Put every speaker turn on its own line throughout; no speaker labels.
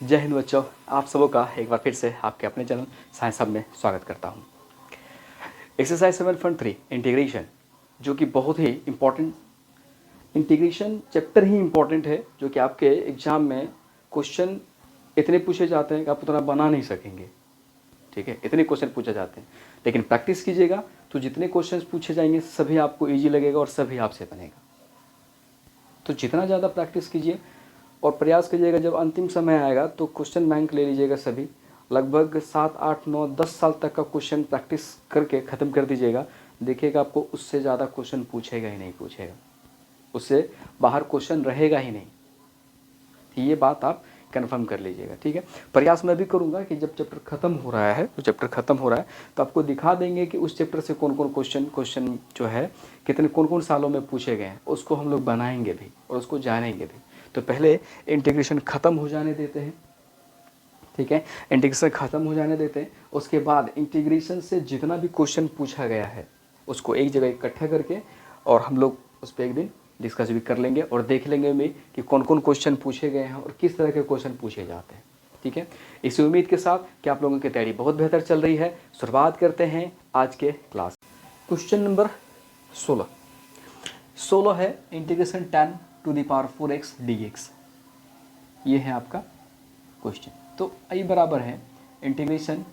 जय हिंद बच्चों, आप सबों का एक बार फिर से आपके अपने चैनल साइंस हब में स्वागत करता हूं। एक्सरसाइज 7.3 इंटीग्रेशन, जो कि बहुत ही इम्पोर्टेंट इंटीग्रेशन चैप्टर ही इम्पोर्टेंट है, जो कि आपके एग्जाम में क्वेश्चन इतने पूछे जाते हैं कि आप उतना बना नहीं सकेंगे। ठीक है, इतने क्वेश्चन पूछे जाते हैं, लेकिन प्रैक्टिस कीजिएगा तो जितने क्वेश्चन पूछे जाएंगे सभी आपको ईजी लगेगा और सभी आपसे बनेगा। तो जितना ज़्यादा प्रैक्टिस कीजिए और प्रयास कीजिएगा, जब अंतिम समय आएगा तो क्वेश्चन बैंक ले लीजिएगा सभी, लगभग 7, 8, 9, 10 साल तक का क्वेश्चन प्रैक्टिस करके ख़त्म कर दीजिएगा। देखिएगा आपको उससे ज़्यादा क्वेश्चन पूछेगा ही नहीं, पूछेगा उससे बाहर क्वेश्चन रहेगा ही नहीं। ये बात आप कन्फर्म कर लीजिएगा। ठीक है, प्रयास मैं भी करूंगा कि जब चैप्टर खत्म हो रहा है तो आपको दिखा देंगे कि उस चैप्टर से कौन कौन क्वेश्चन जो है कितने कौन सालों में पूछे गए हैं, उसको हम लोग बनाएंगे भी और उसको जानेंगे भी। तो पहले इंटीग्रेशन ख़त्म हो जाने देते हैं। ठीक है, इंटीग्रेशन ख़त्म हो जाने देते हैं, उसके बाद इंटीग्रेशन से जितना भी क्वेश्चन पूछा गया है उसको एक जगह इकट्ठा करके और हम लोग उस पर एक दिन डिस्कस भी कर लेंगे और देख लेंगे भी कि कौन कौन क्वेश्चन पूछे गए हैं और किस तरह के क्वेश्चन पूछे जाते हैं। ठीक है, इसी उम्मीद के साथ कि आप लोगों की तैयारी बहुत बेहतर चल रही है, शुरुआत करते हैं आज के क्लास। क्वेश्चन नंबर 16 है integration 10 to the power 4x dx। ये है आपका क्वेश्चन। तो आई बराबर है इंटीग्रेशन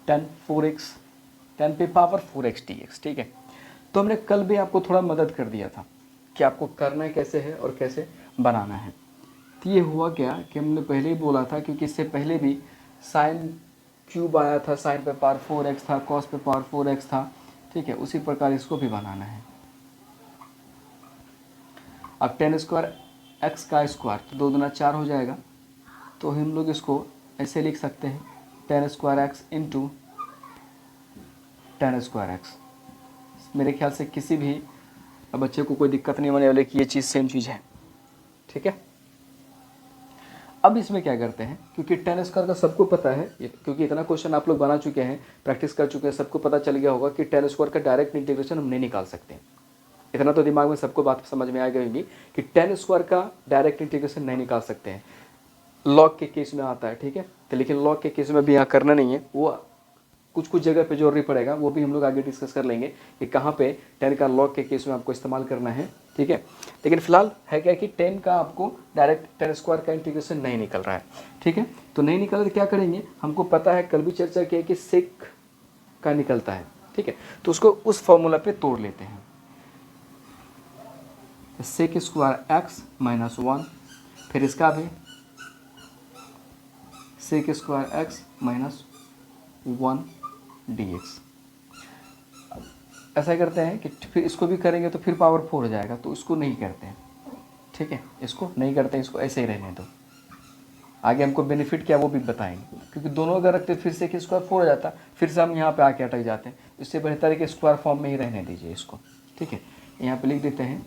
10 पे पावर 4x dx। ठीक है, तो हमने कल भी आपको थोड़ा मदद कर दिया था कि आपको करना कैसे है और कैसे बनाना है। तो ये हुआ क्या कि हमने पहले ही बोला था, क्योंकि इससे पहले भी साइन क्यूब आया था, साइन पे पावर 4x था, कॉस पे पावर 4x था। ठीक है, उसी प्रकार इसको भी बनाना है। अब 10 स्क्वायर एक्स का स्क्वायर तो 2 दूना 4 हो जाएगा, तो हम लोग इसको ऐसे लिख सकते हैं 10 square x into 10 square x. मेरे ख्याल से किसी भी बच्चे को कोई दिक्कत नहीं होने वाली कि ये चीज़ सेम चीज़ है। ठीक है, अब इसमें क्या करते हैं, क्योंकि 10 स्क्वायर का सबको पता है, क्योंकि इतना क्वेश्चन आप लोग बना चुके हैं, प्रैक्टिस कर चुके हैं, सबको पता चल गया होगा कि 10 स्क्वायर का डायरेक्ट इंटीग्रेशन हम नहीं निकाल सकते। इतना तो दिमाग में सबको बात समझ में आ गई होगी कि 10 स्क्वायर का डायरेक्ट इंटीग्रेशन नहीं निकाल सकते हैं, लॉग के केस में आता है। ठीक है, तो लेकिन लॉग के केस में भी यहाँ करना नहीं है, वो कुछ जगह पे जरूरी पड़ेगा, वो भी हम लोग आगे डिस्कस कर लेंगे कि कहाँ पे 10 का लॉग के केस में आपको इस्तेमाल करना है। ठीक है, लेकिन फिलहाल है क्या कि 10 का आपको डायरेक्ट 10 स्क्वायर का इंटीग्रेशन नहीं निकल रहा है। ठीक है, तो नहीं निकल रहा तो क्या करेंगे, हमको पता है, कल भी चर्चा की है कि सेक का निकलता है। ठीक है, तो उसको उस फॉर्मूला पे तोड़ लेते हैं, सेक स्क्वायर एक्स माइनस 1, फिर इसका भी sec square x minus 1 dx। ऐसा करते हैं कि फिर इसको भी करेंगे तो फिर पावर 4 हो जाएगा, तो इसको नहीं करते हैं। ठीक है, इसको नहीं करते हैं, इसको ऐसे ही रहने दो। आगे हमको बेनिफिट क्या वो भी बताएंगे, क्योंकि दोनों अगर रखते फिर से कि स्क्वायर 4 हो जाता, फिर से हम यहाँ पे आके अटक जाते हैं। इससे बेहतर है कि स्क्वायर फॉर्म में ही रहने दीजिए इसको। ठीक है, यहाँ पे लिख देते हैं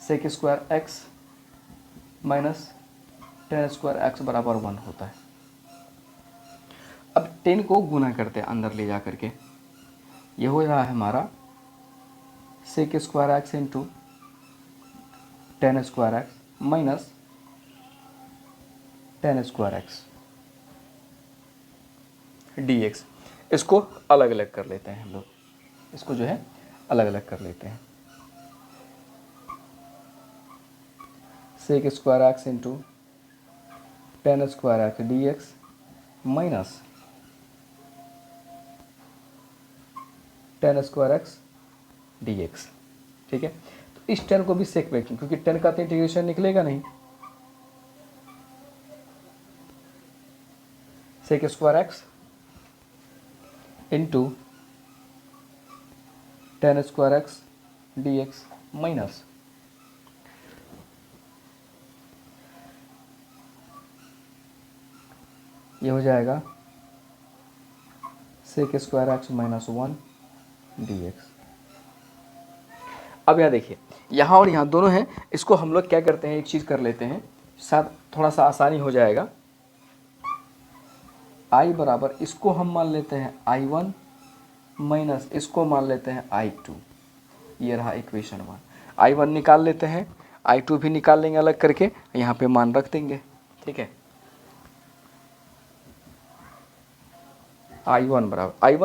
sec square x minus 10 square x बराबर 1 होता है। अब 10 को गुना करते हैं अंदर ले जा करके, ये हो रहा है हमारा sec square x into 10 square x minus 10 square x dx। इसको अलग अलग कर लेते हैं हम लोग, इसको जो है अलग अलग कर लेते हैं। Sec square x into 10 square x dx minus 10 square x dx। ठीक है, तो इस 10 को भी सेक में, क्योंकि 10 का तो इंटीग्रेशन निकलेगा नहीं, sec square x into 10 square x dx minus ये हो जाएगा sec square x minus 1 dx। अब यहाँ देखिए, यहाँ और यहाँ दोनों हैं, इसको हम लोग क्या करते हैं, एक चीज़ कर लेते हैं, शायद थोड़ा सा आसानी हो जाएगा। I बराबर इसको हम मान लेते हैं I1 माइनस इसको मान लेते हैं I2। ये रहा इक्वेशन 1। I1 निकाल लेते हैं, I2 भी निकाल लेंगे अलग करके, यहाँ पे मान रख देंगे, ठीक है। I1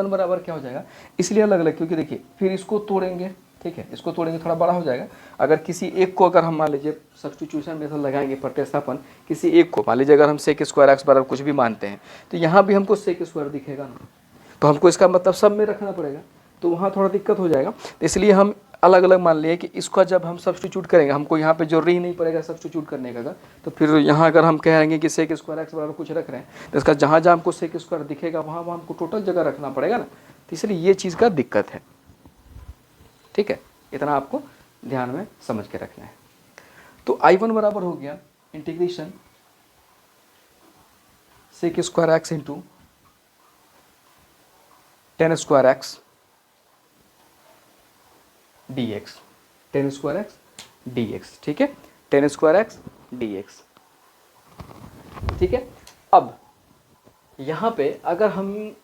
बराबर क्या हो जाएगा, इसलिए अलग अलग क्योंकि देखिए फिर इसको तोड़ेंगे, ठीक है, इसको तोड़ेंगे थोड़ा बड़ा हो जाएगा। अगर किसी एक को अगर हम मान लीजिए सब्स्टिट्यूशन मेथड लगाएंगे, प्रतिस्थापन, किसी एक को मान लीजिए अगर हम सेक स्क्वायर एक्स बराबर कुछ भी मानते हैं, तो यहाँ भी हमको सेक स्क्वायर दिखेगा ना, तो हमको इसका मतलब सब में रखना पड़ेगा, तो वहाँ थोड़ा दिक्कत हो जाएगा। तो इसलिए हम अलग अलग मान लिए कि इसका जब हम सब्स्टिट्यूट करेंगे, हमको यहाँ पे जरूरी ही नहीं पड़ेगा सब्स्टिट्यूट करने का अगर, तो फिर यहाँ अगर हम कहेंगे कि सेक स्क्वायर एक्स बराबर कुछ रख रहे हैं, तो इसका जहाँ जहाँ हमको सेक स्क्वायर दिखेगा वहाँ वहाँ हमको टोटल जगह रखना पड़ेगा ना, तो इसलिए ये चीज़ का दिक्कत है, ठीक है। इतना आपको ध्यान में समझ के रखना है। तो I1 बराबर हो गया integration sec square x into ten square x d x, ten square x d x, ठीक है, ten square x d x, ठीक है। अब यहाँ पे अगर हम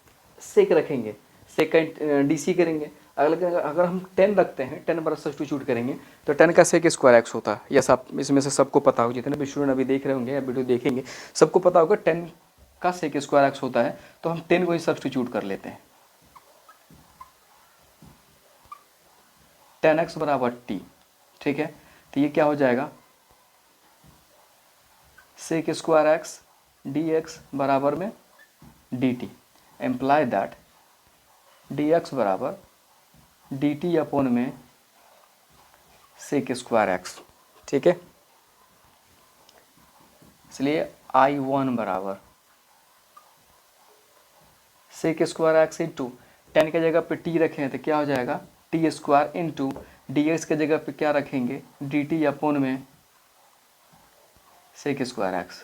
सेक रखेंगे, सेक का डी सी करेंगे, अगर हम 10 रखते हैं, 10 बराबर सब्स्टिट्यूट करेंगे तो 10 का सेक स्क्वायर एक्स होता है, या सब इसमें से सबको पता होगा, जितने भी स्टूडेंट अभी देख रहे होंगे या वीडियो देखेंगे सबको पता होगा 10 का सेक स्क्वायर एक्स होता है, तो हम 10 को ही सब्स्टिट्यूट कर लेते हैं, 10x बराबर टी, ठीक है। तो ये क्या हो जाएगा, sec square x d x बराबर में d t, implies that d x बराबर डी टी अपॉन में सेक स्क्वायर एक्स, ठीक है। इसलिए I1 बराबर सेक स्क्वायर एक्स इंटू 10 के जगह पे टी रखे हैं तो क्या हो जाएगा, T square into D x के जगह पे क्या रखेंगे, डी टी अपॉन में सेक स्क्वायर एक्स,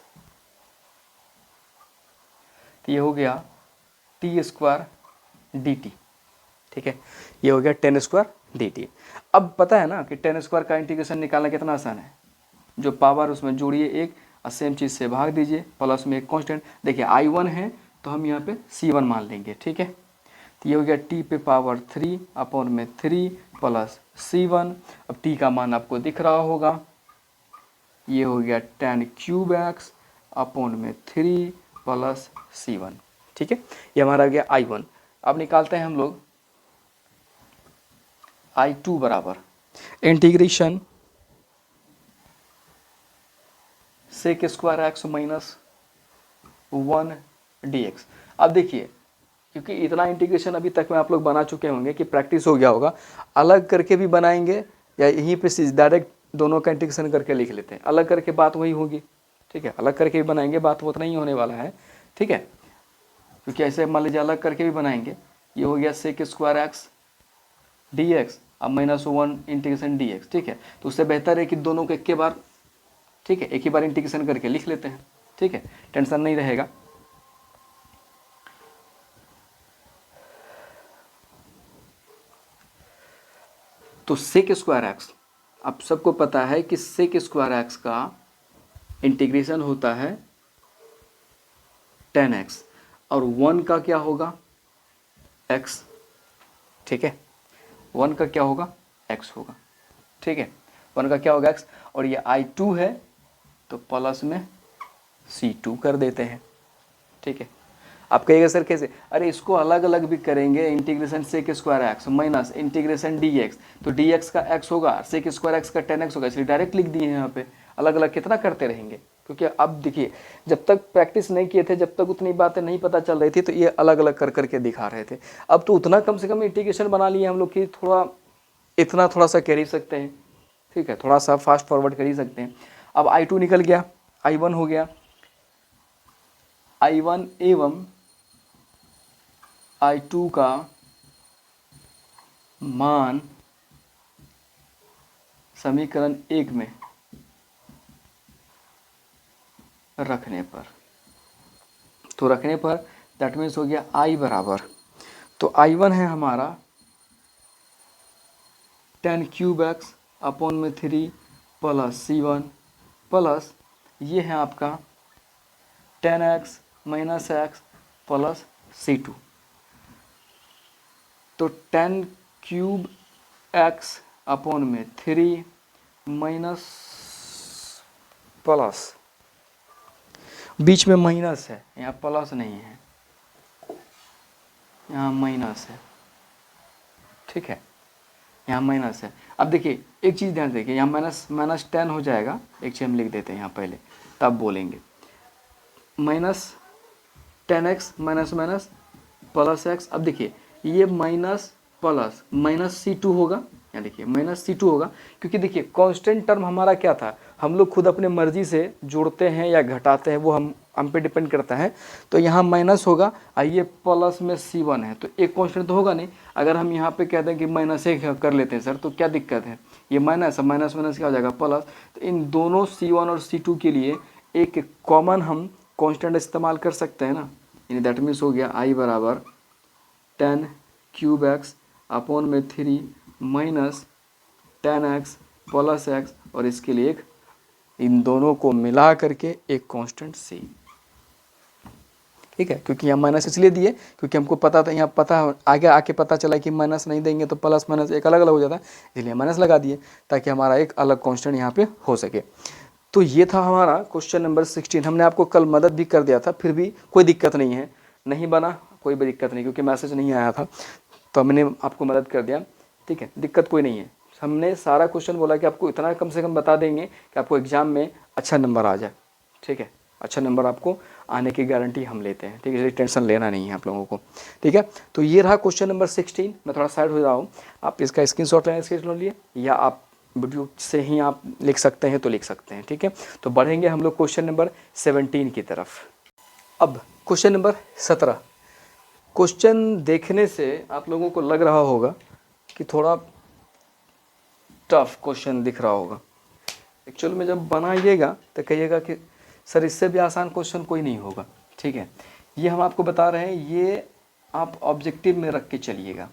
तो ये हो गया टी स्क्वायर डी टी, ठीक है। ये हो गया 10 स्क्वायर डी टी। अब पता है ना कि 10 स्क्वायर का इंटीग्रेशन निकालना कितना आसान है, जो पावर उसमें जोड़िए एक और सेम चीज़ से भाग दीजिए, प्लस में एक कांस्टेंट, देखिए I1 है तो हम यहाँ पे C1 मान लेंगे, ठीक है। तो ये हो गया टी पे पावर 3 अपॉन में 3 प्लस C1, अब टी का मान आपको दिख रहा होगा, ये हो गया 10 क्यूब एक्स अपॉन में 3 प्लस C1, ठीक है। ये हमारा गया I1। अब निकालते हैं हम लोग I2 बराबर integration sec square x minus 1 d x. अब देखिए क्योंकि इतना इंटीग्रेशन अभी तक में आप लोग बना चुके होंगे कि प्रैक्टिस हो गया होगा, अलग करके भी बनाएंगे या यहीं पे डायरेक्ट दोनों का इंटीग्रेशन करके लिख लेते हैं, अलग करके बात वही होगी, ठीक है। अलग करके भी बनाएंगे बात उतना ही होने वाला है, ठीक है, क्योंकि ऐसे मान लीजिए अलग करके भी बनाएंगे, ये हो गया sec square x d x अब -1 इंटीग्रेशन डी एक्स, ठीक है। तो उससे बेहतर है कि दोनों को एक के बार, ठीक है, एक ही बार इंटीग्रेशन करके लिख लेते हैं, ठीक है, टेंशन नहीं रहेगा। तो सेक स्क्वायर एक्स, अब सबको पता है कि सेक स्क्वायर एक्स का इंटीग्रेशन होता है 10x और 1 का क्या होगा x, ठीक है, 1 का क्या होगा x होगा, ठीक है, 1 का क्या होगा x, और ये I2 है तो प्लस में C2 कर देते हैं, ठीक है। आप कहिएगा सर कैसे, अरे इसको अलग अलग भी करेंगे, integration sec square x minus integration d x, तो डी एक्स का x होगा, सेक स्क्वायर एक्स का 10x होगा, इसलिए डायरेक्ट लिख दिए हैं यहाँ पे, अलग अलग कितना करते रहेंगे, क्योंकि अब देखिए जब तक प्रैक्टिस नहीं किए थे, जब तक उतनी बातें नहीं पता चल रही थी, तो ये अलग अलग कर करके दिखा रहे थे। अब तो उतना कम से कम इंटीग्रेशन बना लिए हम लोग कि थोड़ा इतना थोड़ा सा कर ही सकते हैं, ठीक है, थोड़ा सा फास्ट फॉरवर्ड कर ही सकते हैं। अब I2 निकल गया, I1 हो गया, I1 एवं I2 का मान समीकरण 1 में रखने पर, तो रखने पर दैट मीन्स हो गया I बराबर, तो I1 है हमारा 10 क्यूब एक्स अपॉन में 3 प्लस C1 प्लस ये है आपका 10x minus x plus C2, तो 10 क्यूब एक्स अपॉन में 3 माइनस प्लस, बीच में माइनस है, यहाँ प्लस नहीं है, यहाँ माइनस है, ठीक है, यहाँ माइनस है। अब देखिए एक चीज़ ध्यान देखिए, यहाँ माइनस माइनस 10 हो जाएगा, एक चीज़ हम लिख देते हैं यहाँ पहले, तब बोलेंगे minus 10x minus minus plus x। अब देखिए ये माइनस प्लस माइनस C2 होगा, यहाँ देखिए माइनस C2 होगा, क्योंकि देखिए कांस्टेंट टर्म हमारा क्या था, हम लोग खुद अपने मर्जी से जोड़ते हैं या घटाते हैं, वो हम पे डिपेंड करता है। तो यहाँ माइनस होगा और ये प्लस में C1 है, तो एक कांस्टेंट तो होगा नहीं। अगर हम यहाँ पे कहते हैं कि माइनस एक कर लेते हैं सर, तो क्या दिक्कत है, ये माइनस है, माइनस माइनस क्या हो जाएगा प्लस। तो इन दोनों C1 और C2 के लिए एक कॉमन हम कांस्टेंट इस्तेमाल कर सकते हैं ना, यानी दैट मीन्स हो गया I बराबर 10 क्यूब एक्स अपॉन में 3 माइनस 10x प्लस एक्स, और इसके लिए एक इन दोनों को मिला करके एक कांस्टेंट C, ठीक है। क्योंकि यहाँ माइनस इसलिए दिए क्योंकि हमको पता था, यहाँ पता आगे आके पता चला कि माइनस नहीं देंगे तो प्लस माइनस एक अलग अलग हो जाता है, इसलिए माइनस लगा दिए ताकि हमारा एक अलग कांस्टेंट यहाँ पे हो सके। तो ये था हमारा क्वेश्चन नंबर 16। हमने आपको कल मदद भी कर दिया था, फिर भी कोई दिक्कत नहीं है, नहीं बना कोई भी दिक्कत नहीं, क्योंकि मैसेज नहीं आया था तो हमने आपको मदद कर दिया, ठीक है, दिक्कत कोई नहीं है। हमने सारा क्वेश्चन बोला कि आपको इतना कम से कम बता देंगे कि आपको एग्जाम में अच्छा नंबर आ जाए, ठीक है, अच्छा नंबर आपको आने की गारंटी हम लेते हैं, ठीक है, इसलिए टेंशन लेना नहीं है आप लोगों को, ठीक है। तो ये रहा क्वेश्चन नंबर 16। मैं थोड़ा साइड हो रहा हूँ, आप इसका स्क्रीनशॉट लेना, स्क्रीनशॉट लिए, या आप वीडियो से ही आप लिख सकते हैं तो लिख सकते हैं, ठीक है। तो बढ़ेंगे हम लोग क्वेश्चन नंबर 17 की तरफ। अब क्वेश्चन नंबर 17, क्वेश्चन देखने से आप लोगों को लग रहा होगा कि थोड़ा टफ क्वेश्चन दिख रहा होगा, एक्चुअल में जब बनाइएगा तो कहिएगा कि सर इससे भी आसान क्वेश्चन कोई नहीं होगा, ठीक है। ये हम आपको बता रहे हैं, ये आप ऑब्जेक्टिव में रख के चलिएगा,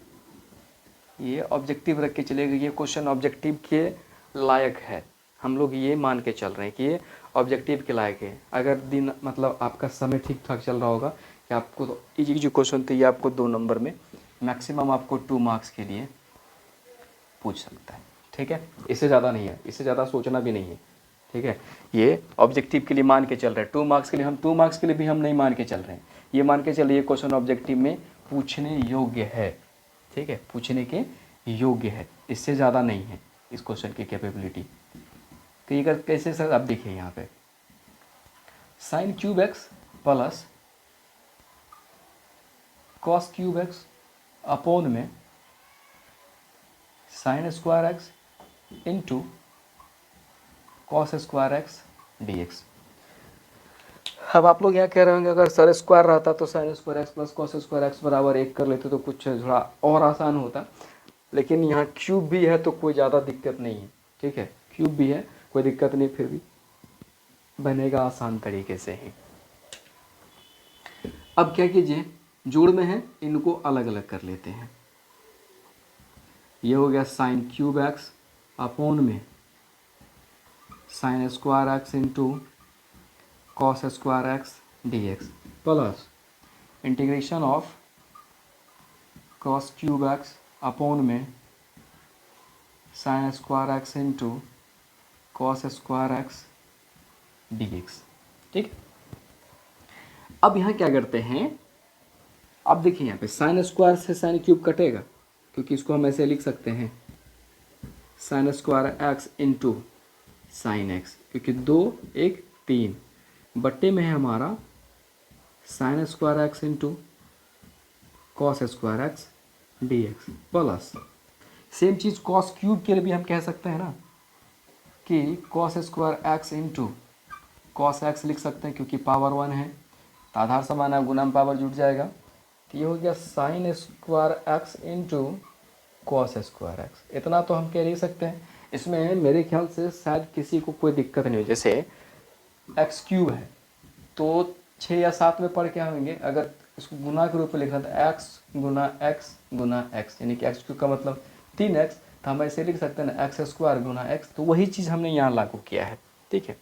ये ऑब्जेक्टिव रख के चलिएगा, ये क्वेश्चन ऑब्जेक्टिव के लायक है, हम लोग ये मान के चल रहे हैं कि ये ऑब्जेक्टिव के लायक है। अगर दिन मतलब आपका समय ठीक ठाक चल रहा होगा कि आपको तो ये जो क्वेश्चन थे ये आपको 2 नंबर में मैक्सिमम आपको 2 मार्क्स के लिए पूछ सकता है, ठीक है, इससे ज़्यादा नहीं है, इससे ज़्यादा सोचना भी नहीं है, ठीक है। ये ऑब्जेक्टिव के लिए मान के चल रहे हैं, 2 मार्क्स के लिए, हम 2 मार्क्स के लिए भी हम नहीं मान के चल रहे हैं, ये मान के चलिए क्वेश्चन ऑब्जेक्टिव में पूछने योग्य है, ठीक है, पूछने के योग्य है, इससे ज़्यादा नहीं है इस क्वेश्चन की कैपेबिलिटी। तो ये कैसे सर, आप देखिए यहाँ पे sine cube x plus cos cube x upon में sine square x into cos square x d x. अब आप लोग यहाँ कह रहे होंगे अगर सर स्क्वायर रहता तो sign square x plus cos square x बराबर 1 कर लेते तो कुछ थोड़ा और आसान होता, लेकिन यहाँ क्यूब भी है तो कोई ज़्यादा दिक्कत नहीं है, ठीक है, क्यूब भी है कोई दिक्कत नहीं, फिर भी बनेगा आसान तरीके से ही। अब क्या कीजिए, जोड़ में है इनको अलग अलग कर लेते हैं, ये हो गया साइन क्यूब एक्स अपॉन में sine square x into cos square x d x plus integration of cos cube x upon में sine square x into cos square x d x, ठीक। अब यहाँ क्या करते हैं, अब देखिए यहाँ पे साइन स्क्वायर से साइन क्यूब कटेगा, क्योंकि इसको हम ऐसे लिख सकते हैं sine square x into sine x, क्योंकि 2 1 3 बट्टे में है हमारा sine square x into cos square x d x plus same चीज़ कॉस क्यूब के लिए भी हम कह सकते हैं ना कि cos square x into cos x लिख सकते हैं, क्योंकि पावर 1 है तो आधार समान है, गुना में पावर जुट जाएगा, तो ये हो गया sign square x into cos square x. इतना तो हम कह नहीं सकते हैं, इसमें मेरे ख्याल से शायद किसी को कोई दिक्कत नहीं हो, जैसे एक्स क्यूब है तो 6 या 7 में पढ़ के होंगे, अगर इसको गुना के रूप में लिखना था एक्स गुना एक्स, यानी कि एक्स क्यूब का मतलब 3x, तो हम ऐसे लिख सकते हैं ना एक्स स्क्वायर गुना एक्स, तो वही चीज़ हमने यहाँ लागू किया है, ठीक है।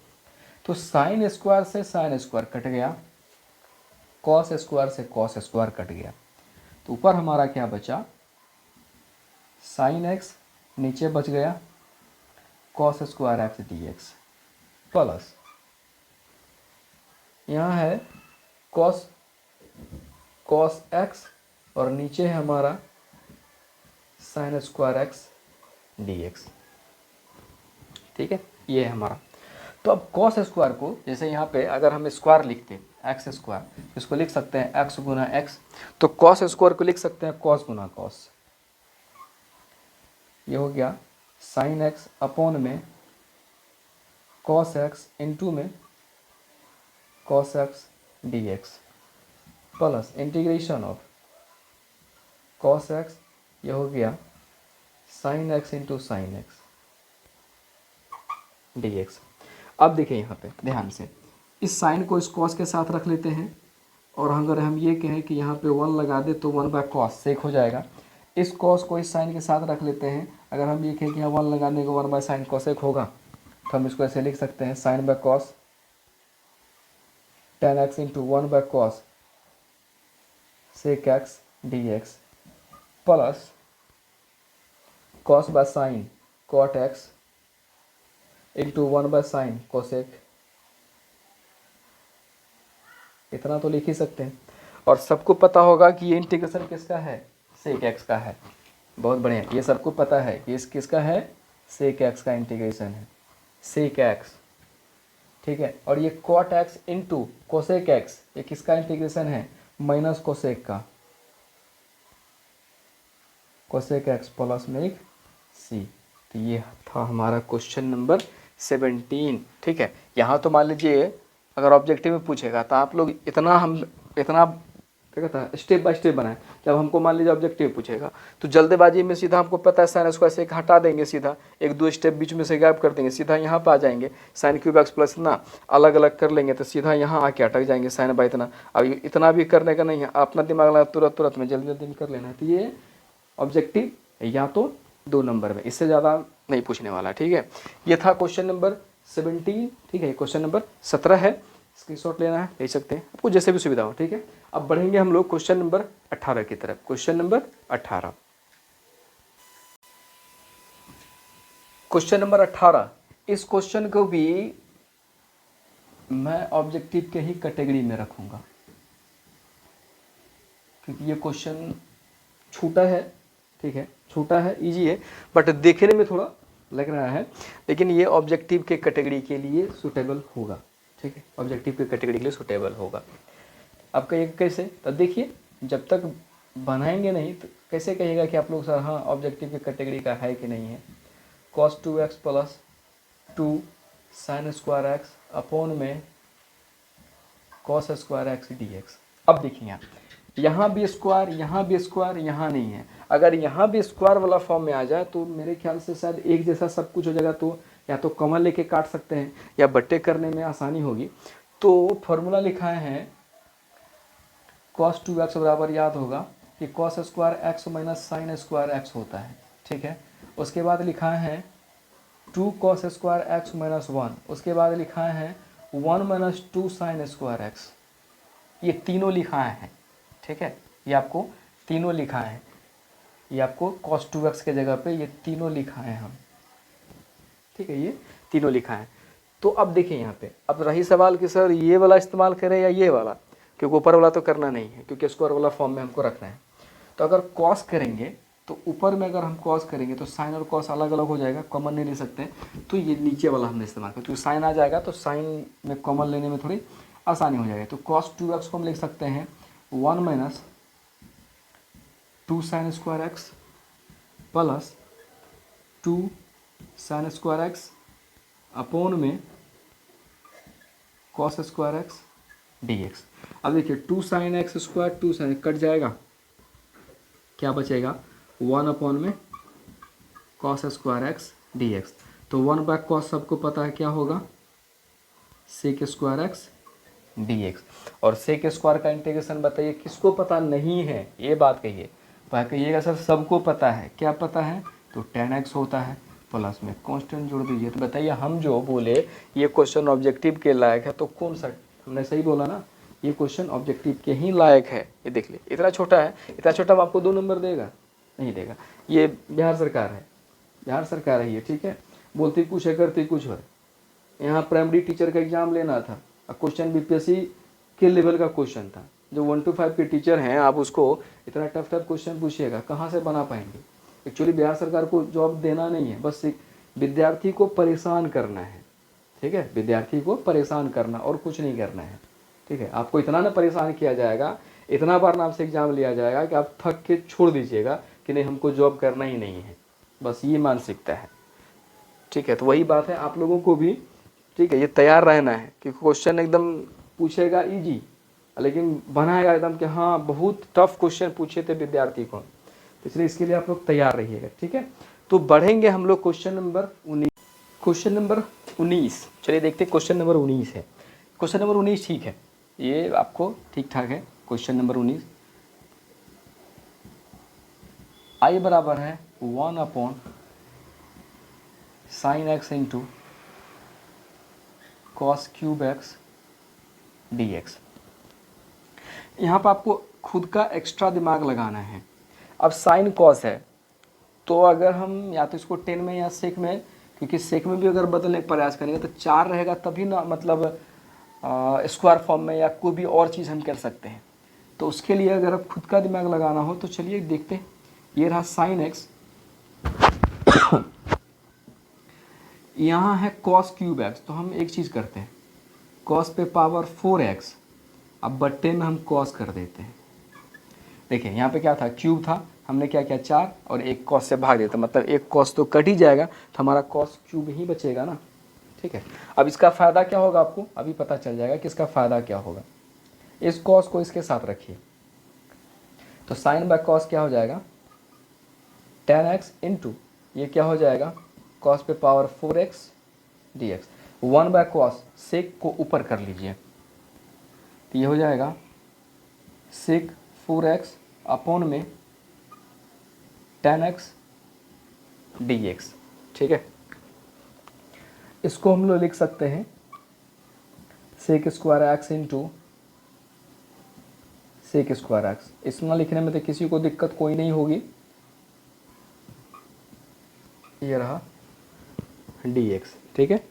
तो साइन स्क्वायर से साइन स्क्वायर कट गया, कॉस स्क्वायर से कॉस स्क्वायर कट गया, तो ऊपर हमारा क्या बचा, साइन एक्स, नीचे बच गया cos square x d x plus
यहाँ है कॉस एक्स और नीचे है हमारा sine square x d x. ठीक है, ये है हमारा। तो अब कॉस स्क्वायर को जैसे यहाँ पे अगर हम स्क्वायर लिखते हैं एक्स स्क्वायर, इसको लिख सकते हैं एक्स गुना एक्स, तो कॉस स्क्वायर को लिख सकते हैं कॉस गुना कॉस। ये हो गया साइन एक्स अपॉन में कॉस एक्स इंटू में cos x d x plus integration of cos x, ये हो गया sine x into sine x d x. अब देखिए यहाँ पे ध्यान से, इस साइन को इस कॉस के साथ रख लेते हैं और अगर हम ये कहें कि यहाँ पे 1 लगा दे तो 1 बाय कॉस सेक हो जाएगा। इस कॉस को इस साइन के साथ रख लेते हैं, अगर हम ये कहें कि यहाँ 1 लगाने को 1 बाय साइन कॉसेक होगा तो हम इसको ऐसे लिख सकते हैं sine by cos tan x into 1 by cos sec x d x plus cos by sine cot x into 1 by sine cosec. इतना तो लिख ही सकते हैं और सबको पता होगा कि ये इंटीग्रेशन किसका है, सेक एक्स का है। बहुत बढ़िया, ये सबको पता है कि इस किसका है, सेक एक्स का इंटीग्रेशन है, सेक एक्स। ठीक है, और ये cot x into cosec x, ये किसका इंटीग्रेशन है, माइनस कोसेक का, कोसेक एक्स प्लस में एक सी। तो ये था हमारा क्वेश्चन नंबर 17। ठीक है, यहाँ तो मान लीजिए अगर ऑब्जेक्टिव में पूछेगा तो आप लोग इतना क्या कहता है स्टेप बाय स्टेप बनाएं। जब हमको मान लीजिए ऑब्जेक्टिव पूछेगा तो जल्दबाजी में सीधा हमको पता है साइन स्क्वायर से एक हटा देंगे, सीधा एक दो स्टेप बीच में से गैप कर देंगे, सीधा यहाँ पर आ जाएंगे साइन क्यूब एक्स प्लस ना अलग अलग कर लेंगे तो सीधा यहाँ आके अटक जाएंगे साइन बाय इतना। अब इतना भी करने का नहीं है, अपना दिमाग लगा तुरंत में जल्दी में कर लेना है। तो ये ऑब्जेक्टिव या तो 2 नंबर में, इससे ज़्यादा नहीं पूछने वाला। ठीक है, ये था क्वेश्चन नंबर 17। ठीक है, क्वेश्चन नंबर 17 है, स्क्रीनशॉट लेना है ले सकते हैं, आपको जैसे भी सुविधा हो। ठीक है, अब बढ़ेंगे हम लोग क्वेश्चन नंबर 18 की तरफ। क्वेश्चन नंबर 18, क्वेश्चन नंबर 18, इस क्वेश्चन को भी मैं ऑब्जेक्टिव के ही कैटेगरी में रखूंगा क्योंकि ये क्वेश्चन छोटा है। ठीक है, छोटा है, इजी है, बट देखने में थोड़ा लग रहा है, लेकिन ये ऑब्जेक्टिव के कैटेगरी के लिए सूटेबल होगा। ठीक है, ऑब्जेक्टिव के कैटेगरी के लिए सूटेबल होगा। अब कहिएगा कैसे, तो देखिए जब तक बनाएंगे नहीं तो कैसे कहिएगा कि आप लोग सर हाँ ऑब्जेक्टिव के कैटेगरी का है कि नहीं है। cos 2x plus 2 sine square x upon में cos square x d x. अब देखिए यहाँ भी स्क्वायर, यहाँ भी स्क्वायर, यहाँ नहीं है। अगर यहाँ भी स्क्वायर वाला फॉर्म में आ जाए तो मेरे ख्याल से शायद एक जैसा सब कुछ हो जाएगा, तो या तो कॉमन लेके काट सकते हैं या बट्टे करने में आसानी होगी। तो फॉर्मूला लिखा है cos 2x बराबर, याद होगा कि cos square x minus sign square x होता है। ठीक है, उसके बाद लिखा है 2 cos स्क्वायर एक्स माइनस 1, उसके बाद लिखा है 1 माइनस 2 साइन स्क्वायर एक्स। ये तीनों लिखा है। ठीक है, ये आपको तीनों लिखा है, ये आपको cos 2x के जगह पे ये तीनों लिखा है हम। ठीक है, ये तीनों लिखा है। तो अब देखिए यहाँ पे, अब रही सवाल कि सर ये वाला इस्तेमाल करें या ये वाला, क्योंकि ऊपर वाला तो करना नहीं है क्योंकि स्क्वायर वाला फॉर्म में हमको रखना है। तो अगर कॉस करेंगे तो ऊपर में अगर हम कॉस करेंगे तो साइन और कॉस अलग अलग हो जाएगा, कॉमन नहीं ले सकते, तो ये नीचे वाला हमने इस्तेमाल किया। तो साइन आ जाएगा तो साइन में कॉमन लेने में थोड़ी आसानी हो जाएगी। तो cos 2x को हम लिख सकते हैं 1 minus 2 sine square x plus 2 sine square x upon में cos square x d x. अब देखिए 2 साइन एक्स स्क्वायर 2 साइन कट जाएगा, क्या बचेगा 1 अपॉन में cos square x d x. तो 1 बाय कॉस सबको पता है क्या होगा, sec square x d x. और सेक स्क्वायर का इंटीग्रेशन बताइए किसको पता नहीं है, ये बात कहिए। कहिएगा सर सबको पता है, क्या पता है, तो tan x होता है, प्लस में कांस्टेंट जोड़ दीजिए। तो बताइए हम जो बोले ये क्वेश्चन ऑब्जेक्टिव के लायक है, तो कौन सा, हमने सही बोला ना, ये क्वेश्चन ऑब्जेक्टिव के ही लायक है। ये देख ले इतना छोटा है, इतना छोटा में आपको 2 नंबर देगा, नहीं देगा। ये बिहार सरकार है, बिहार सरकार है ये। ठीक है, बोलती कुछ है करती कुछ है। यहाँ प्राइमरी टीचर का एग्जाम लेना था, क्वेश्चन बीपीएससी के लेवल का क्वेश्चन था। जो 1 to 5 के टीचर हैं, आप उसको इतना टफ क्वेश्चन पूछिएगा, कहाँ से बना पाएंगे। एक्चुअली बिहार सरकार को जॉब देना नहीं है, बस एक विद्यार्थी को परेशान करना है, ठीक है, विद्यार्थी को परेशान करना और कुछ नहीं करना है, ठीक है। आपको इतना ना परेशान किया जाएगा, इतना बार नाम से एग्जाम लिया जाएगा कि आप थक के छोड़ दीजिएगा कि नहीं हमको जॉब करना ही नहीं है, बस ये मानसिकता है, ठीक है। तो वही बात है, आप लोगों को भी, ठीक है, ये तैयार रहना है कि क्वेश्चन एकदम पूछेगा इजी, लेकिन बनाएगा एकदम कि हाँ बहुत टफ क्वेश्चन पूछे थे विद्यार्थी को, तो इसलिए इसके लिए आप लोग तैयार रहिएगा, ठीक है। तो बढ़ेंगे हम लोग क्वेश्चन नंबर 19। क्वेश्चन नंबर 19, चलिए देखते हैं क्वेश्चन नंबर 19 है। क्वेश्चन नंबर 19 ठीक है, ये आपको ठीक ठाक है। क्वेश्चन नंबर 19, आई बराबर है 1/sin x into cos cube x d x. यहाँ पर आपको खुद का एक्स्ट्रा दिमाग लगाना है। अब साइन कॉस है, तो अगर हम या तो इसको 10 में या सेक में, क्योंकि सेक में भी अगर बदलने का प्रयास करेंगे तो 4 रहेगा तभी ना, मतलब स्क्वायर फॉर्म में या कोई भी और चीज़ हम कर सकते हैं। तो उसके लिए अगर आप खुद का दिमाग लगाना हो तो चलिए देखते हैं। ये रहा साइन एक्स, यहाँ है कॉस क्यूब एक्स, तो हम एक चीज़ करते हैं, कॉस पे पावर 4x, अब बट्टे में हम कॉस कर देते हैं। देखिए यहाँ पे क्या था, क्यूब था, हमने क्या किया 4 और एक कॉस से भाग देता, मतलब एक कॉस तो कट ही जाएगा, तो हमारा कॉस क्यूब ही बचेगा ना, ठीक है। अब इसका फ़ायदा क्या होगा आपको अभी पता चल जाएगा कि इसका फ़ायदा क्या होगा। इस कॉस को इसके साथ रखिए, तो साइन बाय कॉस क्या हो जाएगा 10x इंटू ये क्या हो जाएगा कॉस पे power 4x dx, 1 by cos sec को ऊपर कर लीजिए, तो ये हो जाएगा सेक 4x अपॉन में 10x dx, ठीक है। इसको हम लोग लिख सकते हैं sec square x into sec square x. इसमें लिखने में तो किसी को दिक्कत कोई नहीं होगी, ये रहा dx, ठीक है।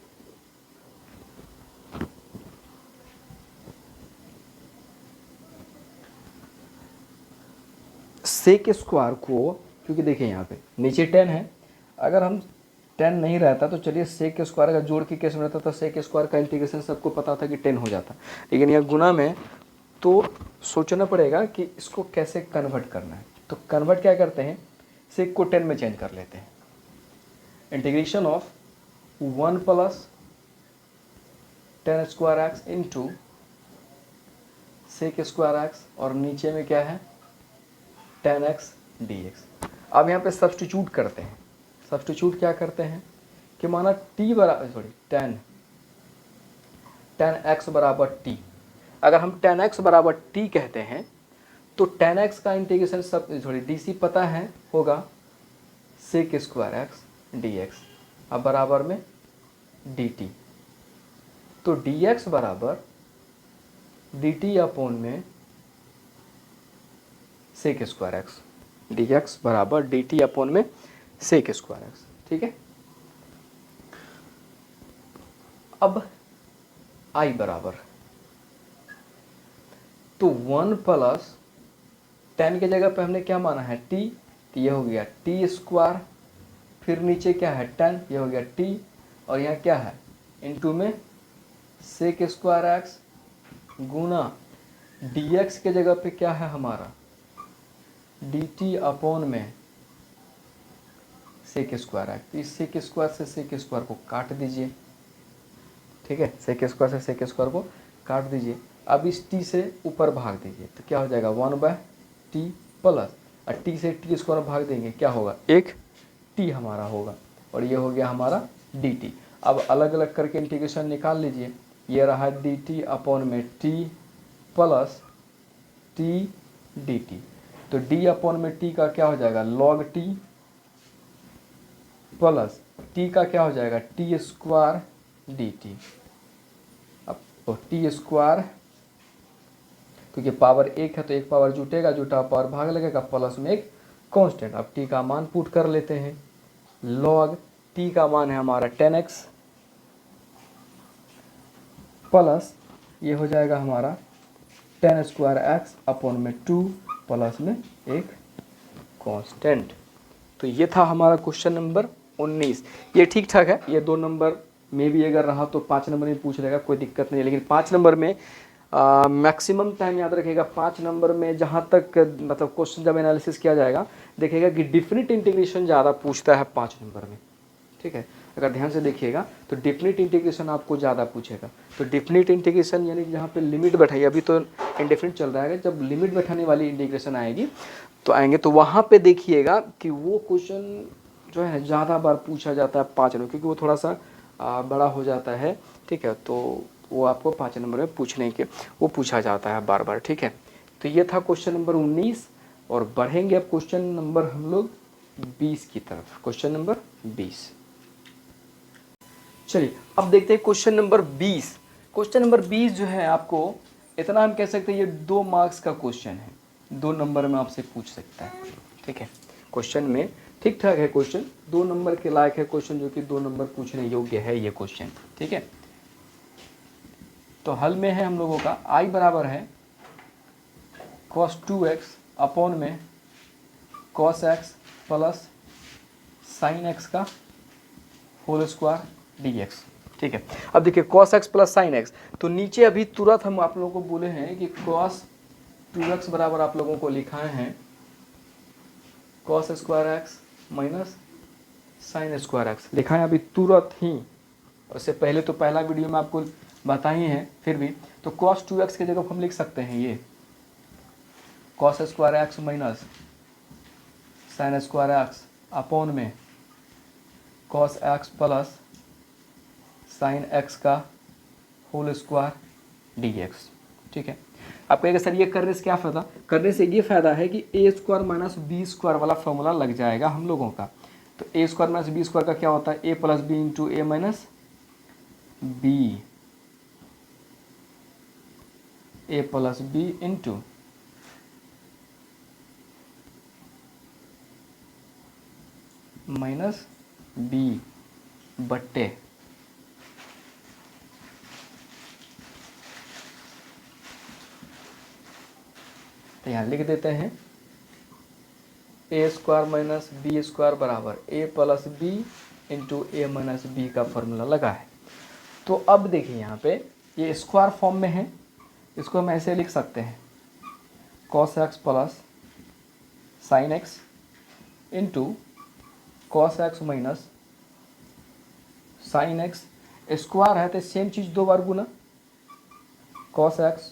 सेक स्क्वायर को, क्योंकि देखिए यहाँ पे नीचे 10 है, अगर हम 10 नहीं रहता तो चलिए सेक स्क्वायर का जोड़ के केस में रहता था, सेक स्क्वायर का इंटीग्रेशन सबको पता था कि 10 हो जाता, लेकिन यह गुना में तो सोचना पड़ेगा कि इसको कैसे कन्वर्ट करना है। तो कन्वर्ट क्या करते हैं, सेक को 10 में चेंज कर लेते हैं, integration of 1 plus 10 square x into sec square x, और नीचे में क्या है 10x dx। अब यहाँ पे सब्स्टिट्यूट करते हैं, सब्स्टिट्यूट क्या करते हैं कि माना t बराबर 10x बराबर t, अगर हम 10x बराबर t कहते हैं तो 10x का इंटीग्रेशन सब dc पता है होगा सेक स्क्वायर एक्स dx, अब बराबर में dt, तो dx बराबर dt अपॉन में सेक स्क्वायर एक्स, dx बराबर dt अपॉन में सेक स्क्वायर एक्स, ठीक है। अब i बराबर, तो 1 प्लस 10 के जगह पे हमने क्या माना है t, तो ये हो गया t स्क्वायर, फिर नीचे क्या है 10, ये हो गया t, और यहाँ क्या है इनटू में सेक स्क्वायर एक्स गुना dx के जगह पे क्या है हमारा dt अपॉन में सेक स्क्वायर एक्स। इस सेक स्क्वायर से सेक स्क्वायर को काट दीजिए, ठीक है, सेक स्क्वायर से सेक स्क्वायर को काट दीजिए। अब इस t से ऊपर भाग दीजिए, तो क्या हो जाएगा 1/t प्लस, और t से t स्क्वायर भाग देंगे क्या होगा एक t हमारा होगा, और ये हो गया हमारा dt। अब अलग अलग करके इंटीग्रेशन निकाल लीजिए, ये रहा dt अपॉन में t प्लस t dt, तो d अपॉन में t का क्या हो जाएगा log t प्लस t का क्या हो जाएगा t स्क्वायर dt। अब t स्क्वायर क्योंकि पावर 1 है तो एक पावर जुटेगा, जुटा पावर भाग लगेगा, प्लस में एक कांस्टेंट। अब t का मान पुट कर लेते हैं, log t का मान है हमारा 10x प्लस ये हो जाएगा हमारा टेन स्क्वायर एक्स अपॉन में 2 प्लस में एक कांस्टेंट। तो ये था हमारा क्वेश्चन नंबर 19। ये ठीक ठाक है, ये 2 नंबर में भी अगर रहा तो 5 नंबर में पूछ लेगा, कोई दिक्कत नहीं है। लेकिन 5 नंबर में मैक्सिमम टाइम याद रखेगा, 5 नंबर में जहाँ तक मतलब क्वेश्चन जब एनालिसिस किया जाएगा देखेगा कि डिफिनिट इंटीग्रेशन ज़्यादा पूछता है 5 नंबर में। ठीक है, अगर ध्यान से देखिएगा तो डिफिनिट इंटीग्रेशन आपको ज़्यादा पूछेगा। तो डिफिनिट इंटीग्रेशन यानी जहाँ पे लिमिट बैठाई, अभी तो इंडेफिनिट चल रहा है, जब लिमिट बैठाने वाली इंटीग्रेशन आएगी तो आएंगे तो वहाँ पे देखिएगा कि वो क्वेश्चन जो है ज़्यादा बार पूछा जाता है 5 नंबर, क्योंकि वो थोड़ा सा बड़ा हो जाता है। ठीक है, तो वो आपको 5 नंबर में पूछने के वो पूछा जाता है बार बार। ठीक है, तो ये था क्वेश्चन नंबर 19 और बढ़ेंगे अब क्वेश्चन नंबर हम लोग 20 की तरफ। क्वेश्चन नंबर 20, चलिए अब देखते हैं क्वेश्चन नंबर 20। क्वेश्चन नंबर 20 जो है आपको इतना हम कह सकते हैं ये 2 मार्क्स का क्वेश्चन है, 2 नंबर में आपसे पूछ सकता है। ठीक है, क्वेश्चन में ठीक ठाक है क्वेश्चन, 2 नंबर के लायक है क्वेश्चन, जो कि 2 नंबर पूछने योग्य है ये क्वेश्चन। ठीक है, तो हल में है हम लोगों का आई बराबर है cos 2x अपॉन में cos x plus sin x का होल स्क्वायर dx। ठीक है, अब देखिए cos x plus sin x, तो नीचे अभी तुरंत हम आप लोगों को बोले हैं कि cos 2x बराबर आप लोगों को लिखाए हैं cos square x minus sin square x लिखा है अभी तुरंत ही। उससे पहले तो पहला वीडियो में आपको बताए हैं, फिर भी तो cos 2x की जगह हम लिख सकते हैं ये cos square x minus sin square x upon में cos x plus sin x का होल स्क्वायर dx। ठीक है, आप कहेंगे सर ये करने से क्या फ़ायदा? करने से ये फ़ायदा है कि a square minus b square वाला फॉर्मूला लग जाएगा हम लोगों का। तो a square minus b square का क्या होता है? A plus b into a minus b, a plus b into minus b बट्टे तो यहाँ लिख देते हैं a square minus b square बराबर a plus b into a minus b का फॉर्मूला लगा है। तो अब देखिए यहाँ पे ये स्क्वायर फॉर्म में है, इसको हम ऐसे लिख सकते हैं cos x plus sine x into cos x minus sign x. Square है तो सेम चीज़ 2 बार गुना cos x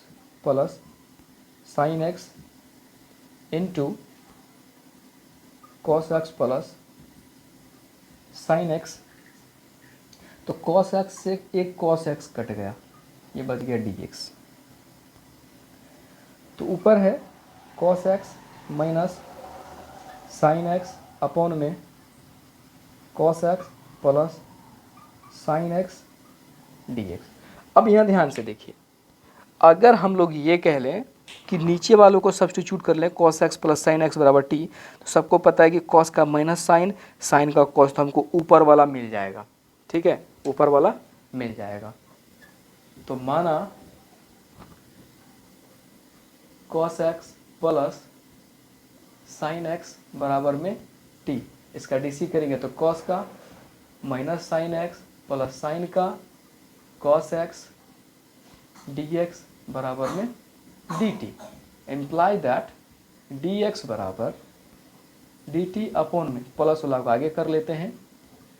plus sine x into cos x plus sine x. तो cos x से एक cos x कट गया, ये बच गया dx। तो ऊपर है cos x minus sine x upon में cos x plus sine x dx। अब यहाँ ध्यान से देखिए, अगर हम लोग ये कह लें कि नीचे वालों को सब्स्टिट्यूट कर लें cos x plus sine x बराबर t, तो सबको पता है कि cos का माइनस साइन, साइन का cos, तो हमको ऊपर वाला मिल जाएगा। ठीक है, ऊपर वाला मिल जाएगा। तो माना cos x plus sine x बराबर में t, इसका डीसी करेंगे तो cos का minus sine x plus sign का cos x dx बराबर में dt, इम्प्लाई दैट dx बराबर dt अपॉन में प्लस वाला को आगे कर लेते हैं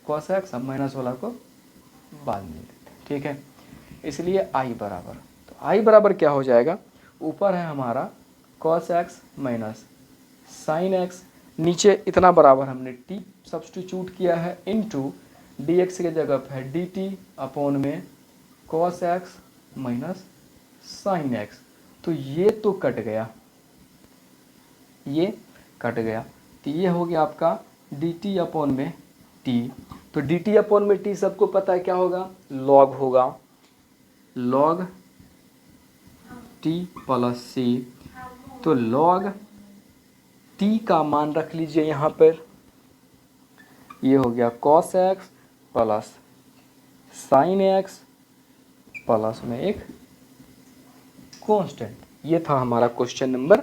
cos x, अब माइनस वाला को बाद में लेते हैं। ठीक है, इसलिए i बराबर, तो i बराबर क्या हो जाएगा? ऊपर है हमारा cos x minus sine x, नीचे इतना बराबर हमने t सब्स्टिट्यूट किया है इनटू dx के जगह पर है dt अपॉन में cos x minus sine x. तो ये तो कट गया, ये कट गया, तो ये हो गया आपका dt अपॉन में t। तो dt अपॉन में t सबको पता है क्या होगा? log होगा, log t प्लस c। तो log t का मान रख लीजिए यहाँ पर, ये हो गया cos x plus sine x plus में एक कांस्टेंट। ये था हमारा क्वेश्चन नंबर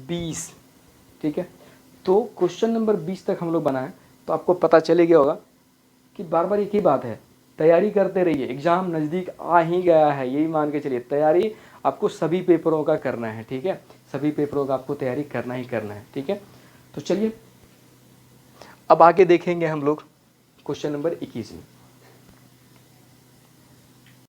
20, ठीक है। तो क्वेश्चन नंबर 20 तक हम लोग बनाए तो आपको पता चले गया होगा कि बार बार एक ही बात है, तैयारी करते रहिए, एग्ज़ाम नज़दीक आ ही गया है, यही मान के चलिए। तैयारी आपको सभी पेपरों का करना है, ठीक है, सभी पेपरों का आपको तैयारी करना ही करना है, ठीक है। तो चलिए अब आगे देखेंगे हम लोग क्वेश्चन नंबर 21 में।